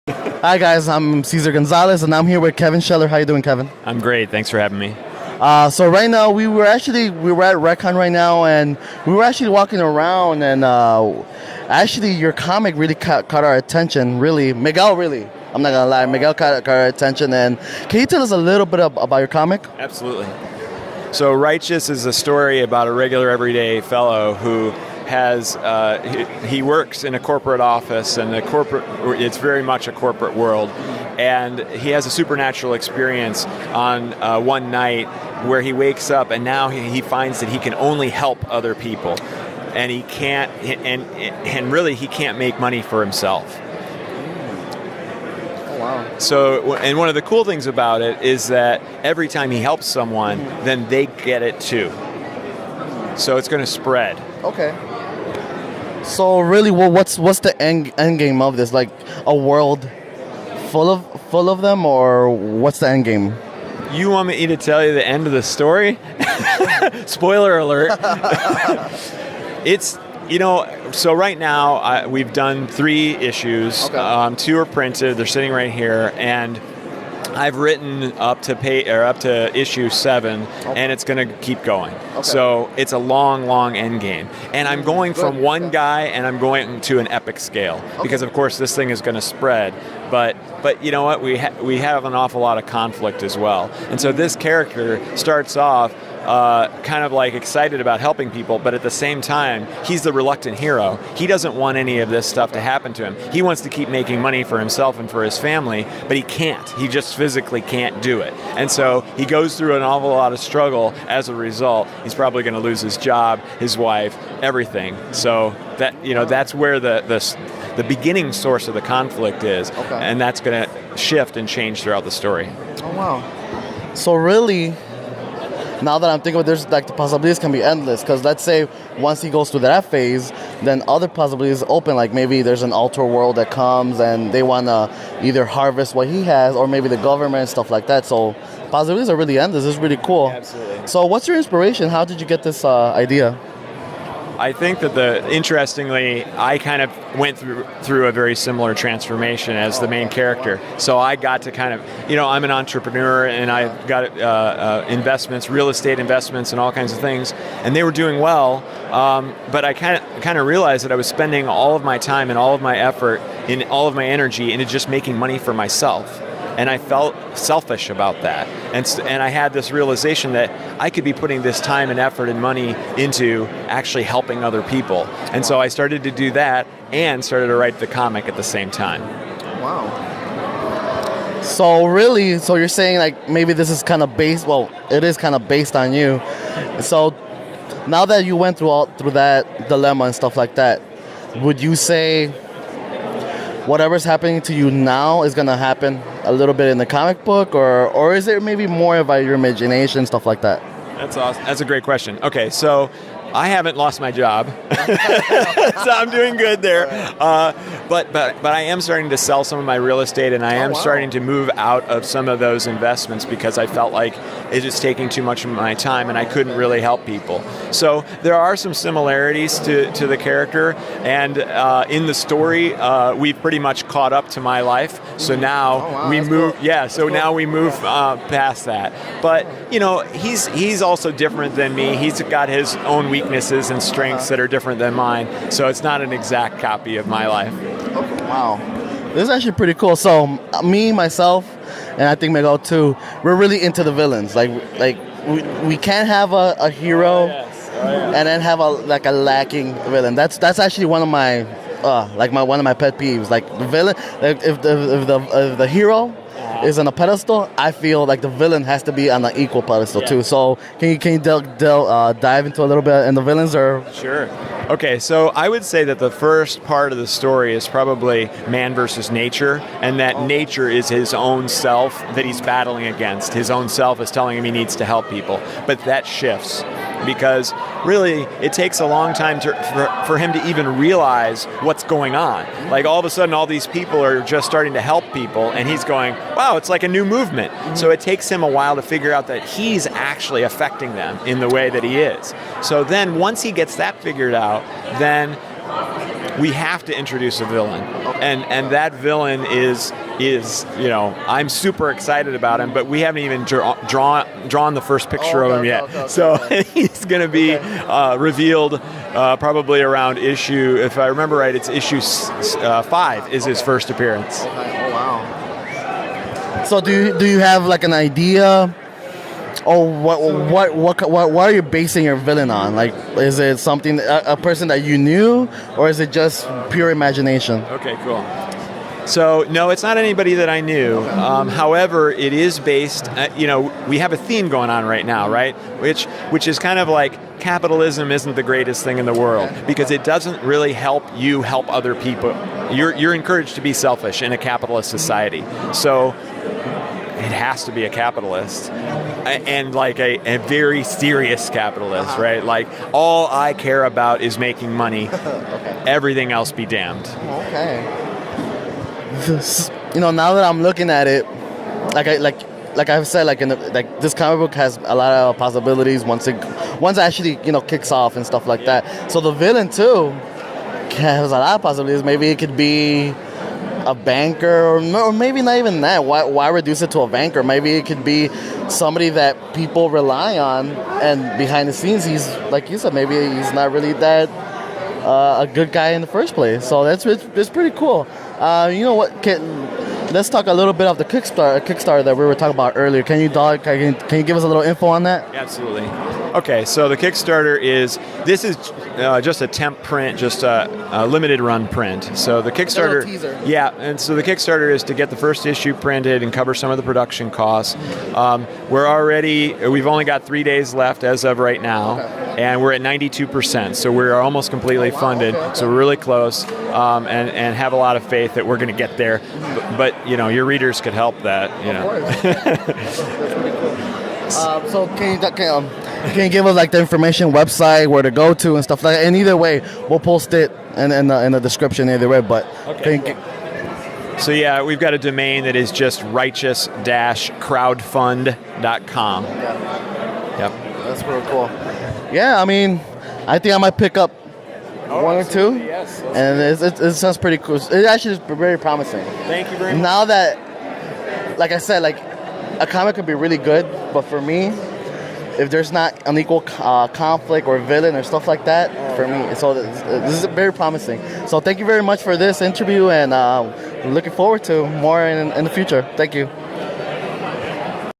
Hi guys, I'm Cesar Gonzalez, and I'm here with Kevin Scheller. How you doing, Kevin? I'm great. Thanks for having me. So right now we were at RETCon right now, and we were actually walking around, and actually your comic really caught our attention. Really, Miguel. Really, I'm not gonna lie, Miguel caught our attention. And can you tell us a little bit about your comic? Absolutely. So Righteous is a story about a regular everyday fellow who has he works in a corporate office, and it's very much a corporate world, and he has a supernatural experience on one night where he wakes up and now he finds that he can only help other people, and he can't and really he can't make money for himself. Wow. So, and one of the cool things about it is that every time he helps someone, then they get it too. So it's going to spread. Okay. So really, what's the end game of this? Like a world full of them, or what's the end game? You want me to tell you the end of the story? Spoiler alert. It's, so right now we've done 3 issues. Okay. 2 are printed. They're sitting right here, and I've written up to issue 7, and it's going to keep going. Okay. So it's a long end game, and I'm going from one guy, and I'm going to an epic scale because, of course, this thing is going to spread. But you know what? We have an awful lot of conflict as well, and so this character starts off kind of like excited about helping people, but at the same time, he's the reluctant hero. He doesn't want any of this stuff to happen to him. He wants to keep making money for himself and for his family, but he can't. He just physically can't do it. And so he goes through an awful lot of struggle as a result. He's probably going to lose his job, his wife, everything. So that that's where the beginning source of the conflict is, and that's going to shift and change throughout the story. Oh wow! So really, now that I'm thinking about it, there's like the possibilities can be endless. Because let's say once he goes through that phase, then other possibilities open. Like maybe there's an alter world that comes and they want to either harvest what he has, or maybe the government and stuff like that. So possibilities are really endless. It's really cool. Absolutely. So what's your inspiration? How did you get this idea? I think that interestingly, I kind of went through a very similar transformation as the main character. So I got to kind of, I'm an entrepreneur, and I've got investments, real estate investments, and all kinds of things, and they were doing well. But I kind of realized that I was spending all of my time and all of my effort and all of my energy into just making money for myself. And I felt selfish about that. And I had this realization that I could be putting this time and effort and money into actually helping other people. And so I started to do that and started to write the comic at the same time. Wow. So really, you're saying like maybe this is kind of based, well, it is kind of based on you. So now that you went through that dilemma and stuff like that, would you say whatever's happening to you now is going to happen a little bit in the comic book, or is it maybe more about your imagination, stuff like that? That's awesome. That's a great question. Okay, so I haven't lost my job, so I'm doing good there. But I am starting to sell some of my real estate, and I am starting to move out of some of those investments because I felt like it was taking too much of my time, and I couldn't really help people. So there are some similarities to the character, and in the story, we've pretty much caught up to my life. So now we move. Cool. Yeah. So now we move past that. But he's also different than me. He's got his own weaknesses and strengths that are different than mine. So it's not an exact copy of my life. Okay, wow. This is actually pretty cool. So me, myself, and I think Miguel too, we're really into the villains. Like we can't have a hero and then have a lacking villain. That's actually one of my one of my pet peeves. Like the villain, like if the hero is on a pedestal, I feel like the villain has to be on an equal pedestal too. So can you dive into a little bit in the villains, or? Sure. Okay, so I would say that the first part of the story is probably man versus nature, and that nature is his own self that he's battling against. His own self is telling him he needs to help people, but that shifts because really it takes a long time for him to even realize what's going on. Like all of a sudden all these people are just starting to help people, and he's going, wow, it's like a new movement. So it takes him a while to figure out that he's actually affecting them in the way that he is. So then once he gets that figured out, then we have to introduce a villain, and that villain is I'm super excited about him, but we haven't even drawn the first picture of him yet. So he's going to be revealed probably around issue, if I remember right, it's issue 5 is his first appearance. Okay. Oh wow. So do you have like an idea? Or what are you basing your villain on? Like, is it something, a person that you knew, or is it just pure imagination? Okay, cool. So, no, it's not anybody that I knew. However, it is based, we have a theme going on right now, right? Which is kind of like capitalism isn't the greatest thing in the world because it doesn't really help you help other people. You're encouraged to be selfish in a capitalist society. So, it has to be a capitalist, and like a very serious capitalist, right? Like, all I care about is making money. Everything else be damned. Okay. Now that I'm looking at it, like I've said, this comic book has a lot of possibilities once it actually kicks off and stuff like that. So the villain too has a lot of possibilities. Maybe it could be a banker, or maybe not even that. Why reduce it to a banker? Maybe it could be somebody that people rely on, and behind the scenes, he's, like you said, maybe he's not really that a good guy in the first place. So that's pretty cool. You know what? Let's talk a little bit of the Kickstarter that we were talking about earlier. Can you give us a little info on that? Absolutely. Okay, so the Kickstarter is just a temp print, just a limited run print. So the Kickstarter, teaser. Yeah, and so the Kickstarter is to get the first issue printed and cover some of the production costs. We've only got 3 days left as of right now, and we're at 92%. So we're almost completely funded. Okay. So we're really close, and have a lot of faith that we're going to get there. But your readers could help that. Of course. That's pretty cool. So can you give us like the information, website, where to go to and stuff like that? And either way, we'll post it in the description either way. But so yeah, we've got a domain that is just righteous-crowdfund.com. Yep. That's pretty cool. Yeah, I mean, I think I might pick up one or two. Yes. And it sounds pretty cool. It actually is very promising. Thank you very much. Now that, like I said, like a comic could be really good, but for me, if there's not an equal conflict or villain or stuff like that, for me, so this is very promising. So thank you very much for this interview, and looking forward to more in the future. Thank you.